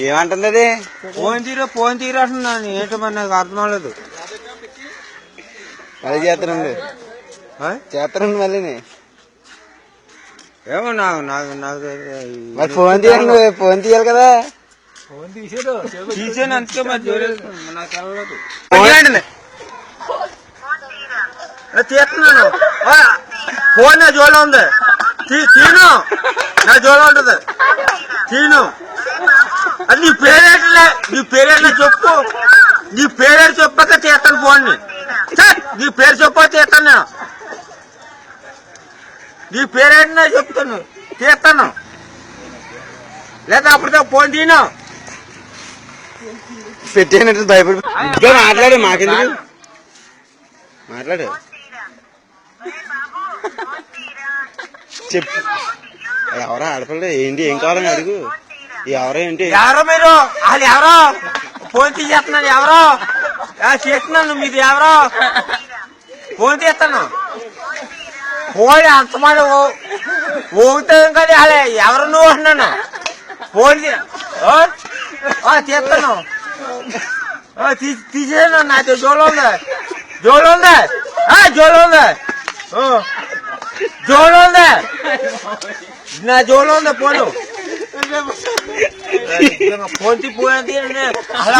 ఏమంటుంది అది? ఫోన్ తీరా అంటున్నాను. ఏంటో మరి నాకు అర్థం అవ్వలేదు. మళ్ళీ చేస్తానండి మళ్ళీ. ఏమో నాకు నాకు నాకు మరి ఫోన్ తీయండి, ఫోన్ తీయాలి కదా. తీసాను అంతే. మరి నాకు వెళ్ళలేదు. తీస్తున్నాను. ఫోన్ నా జోలో ఉంది. తీను, నా జోలో ఉంటది. తీను. అది నీ పేరేట్లే, నీ పేరేట్లే చెప్పు. నీ పేరేడు చెప్పాక తీస్తాను ఫోన్ ని. నీ పేరు చెప్పా తీస్తాను నేను. నీ పేరేంటనే చెప్తాను, తీస్తాను. లేదా అప్పటికే ఫోన్ తీను. పెట్టేనట్టు భయపడి ఇంకా మాట్లాడు. మాకెందుకు మాట్లాడు, చెప్పు. ఎవరో ఆడపిల్ల ఏంటి, ఏం కావాలని అడుగు. ఎవరో ఏంటి, ఎవరో మీరు, వాళ్ళు ఎవరో ఫోన్ తీసేస్తున్నాను. ఎవరో చేస్తున్నాను, మీది ఎవరో ఫోన్ తీస్తాను. ఫోన్ అంతమంది ఊగుతాం కదా. అలా ఎవరు నువ్వు అంటున్నాను. ఫోన్ తీస్తాను. తీసేసాను. నాతో జోలో ఉంది, జోలో ఉంది, జోలో ఉంది, జోలో ఉంది. నా జోలో ఉంది ఫోను. ఫోన్ తీపోయింది అలా.